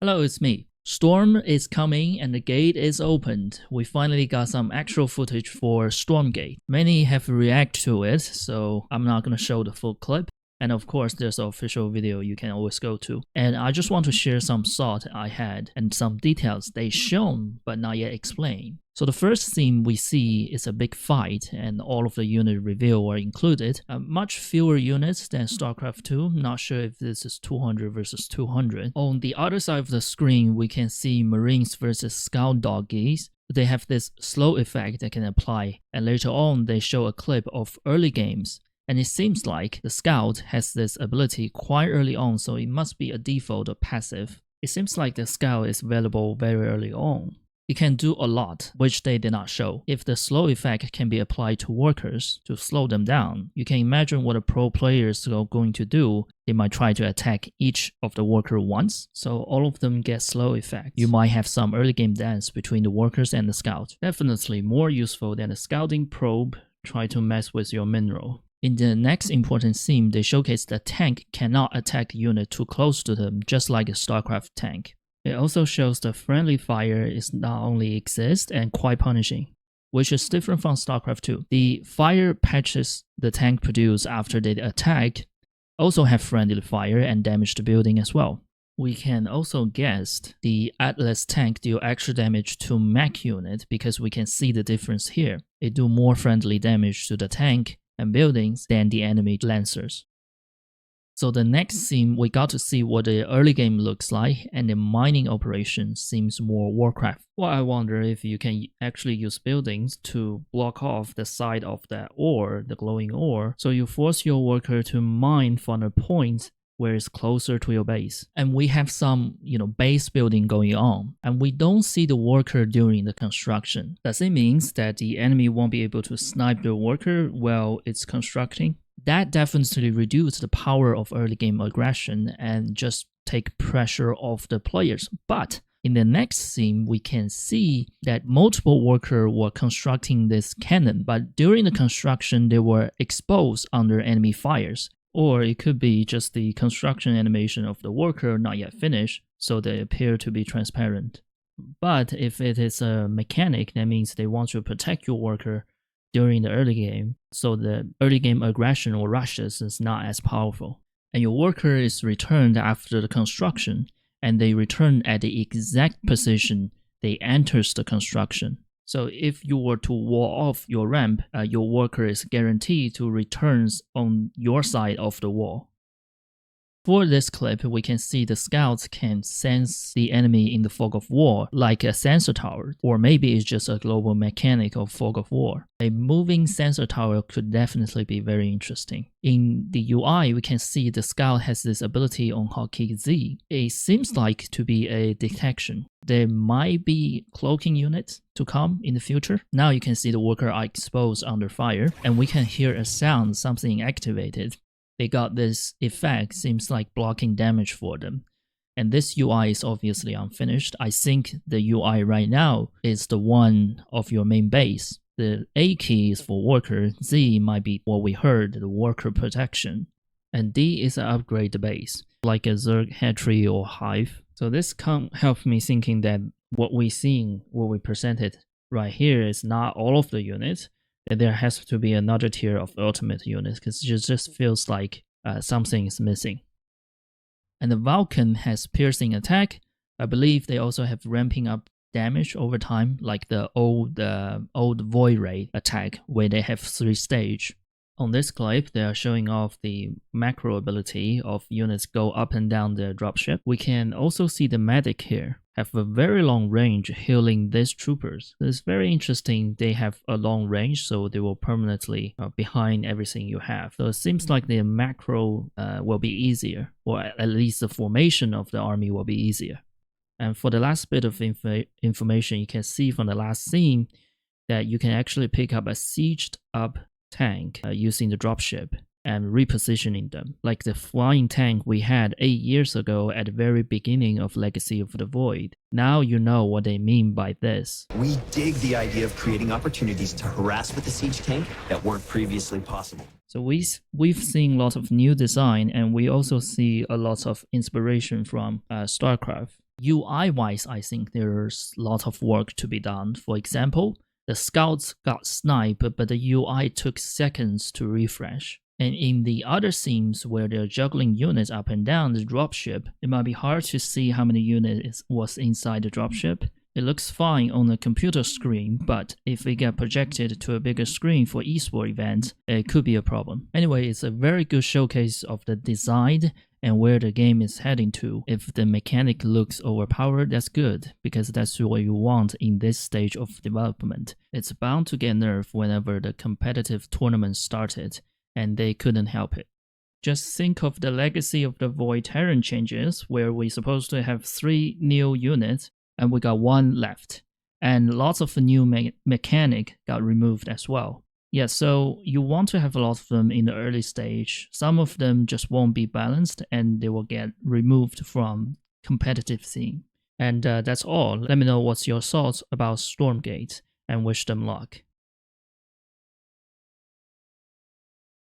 Hello, it's me. Storm is coming and the gate is opened. We finally got some actual footage for Stormgate. Many have reacted to it, so I'm not gonna show the full clip. And of course, there's an official video you can always go to. And I just want to share some thought I had and some details they shown but not yet explained. So the first scene we see is a big fight and all of the unit reveal are included. Much fewer units than Starcraft II, not sure if this is 200 versus 200. On the other side of the screen we can see Marines versus Scout Doggies. They have this slow effect that can apply, and later on they show a clip of early games. And it seems like the Scout has this ability quite early on, so it must be a default or passive. It seems like the Scout is available very early on. It can do a lot, which they did not show. If the slow effect can be applied to workers to slow them down, you can imagine what a pro players are going to do. They might try to attack each of the worker once, so all of them get slow effect. You might have some early game dance between the workers and the Scout. Definitely more useful than a scouting probe try to mess with your mineral. In the next important scene, they showcase the tank cannot attack the unit too close to them, just like a Starcraft tank. It also shows the friendly fire is not only exist and quite punishing, which is different from Starcraft II. The fire patches the tank produce after they attack also have friendly fire and damage the building as well. We can also guess the Atlas tank deal extra damage to mech unit because we can see the difference here. It do more friendly damage to the tank and buildings than the enemy lancers. So the next scene we got to see what the early game looks like, and the mining operation seems more Warcraft. Well, I wonder if you can actually use buildings to block off the side of that ore, the glowing ore, so you force your worker to mine from a point where it's closer to your base. And we have some, base building going on, and we don't see the worker during the construction. Does it mean that the enemy won't be able to snipe the worker while it's constructing? That definitely reduces the power of early game aggression and just take pressure off the players. But in the next scene, we can see that multiple workers were constructing this cannon, but during the construction, they were exposed under enemy fires. Or it could be just the construction animation of the worker not yet finished, so they appear to be transparent. But if it is a mechanic, that means they want to protect your worker during the early game, so the early game aggression or rushes is not as powerful. And your worker is returned after the construction, and they return at the exact position they enters the construction. So if you were to wall off your ramp, your worker is guaranteed to return on your side of the wall. For this clip, we can see the scouts can sense the enemy in the fog of war, like a sensor tower, or maybe it's just a global mechanic of fog of war. A moving sensor tower could definitely be very interesting. In the UI, we can see the scout has this ability on hotkey Z. It seems like to be a detection. There might be cloaking units to come in the future. Now you can see the worker are exposed under fire, and we can hear a sound, something activated. They got this effect, seems like blocking damage for them. And this UI is obviously unfinished. I think the UI right now is the one of your main base. The A key is for worker, Z might be what we heard, the worker protection. And D is to upgrade the base, like a Zerg hatchery or hive. So this can help me thinking that what we presented right here is not all of the units. There has to be another tier of ultimate units because it just feels like something is missing. And the Vulcan has piercing attack. I believe they also have ramping up damage over time, like the old Void Ray attack where they have 3 stages. On this clip, they are showing off the macro ability of units go up and down the dropship. We can also see the medic here have a very long range healing these troopers. It's very interesting. They have a long range, so they will permanently behind everything you have. So it seems like the macro will be easier, or at least the formation of the army will be easier. And for the last bit of information, you can see from the last scene that you can actually pick up a sieged up tank using the dropship and repositioning them, like the flying tank we had 8 years ago at the very beginning of Legacy of the Void. Now you know what they mean by this. We dig the idea of creating opportunities to harass with the siege tank that weren't previously possible. So we've seen lots of new design, and we also see a lot of inspiration from StarCraft. UI-wise, I think there's a lot of work to be done. For example, the scouts got sniped, but the UI took seconds to refresh. And in the other scenes where they're juggling units up and down the dropship, it might be hard to see how many units was inside the dropship. It looks fine on a computer screen, but if it get projected to a bigger screen for esports events, it could be a problem. Anyway, it's a very good showcase of the design and where the game is heading to. If the mechanic looks overpowered, that's good, because that's what you want in this stage of development. It's bound to get nerfed whenever the competitive tournament started, and they couldn't help it. Just think of the legacy of the Void Terran changes, where we're supposed to have 3 new units, and we got 1 left. And lots of the new mechanic got removed as well. Yeah, so you want to have a lot of them in the early stage. Some of them just won't be balanced and they will get removed from competitive scene. And that's all. Let me know what's your thoughts about Stormgate and wish them luck.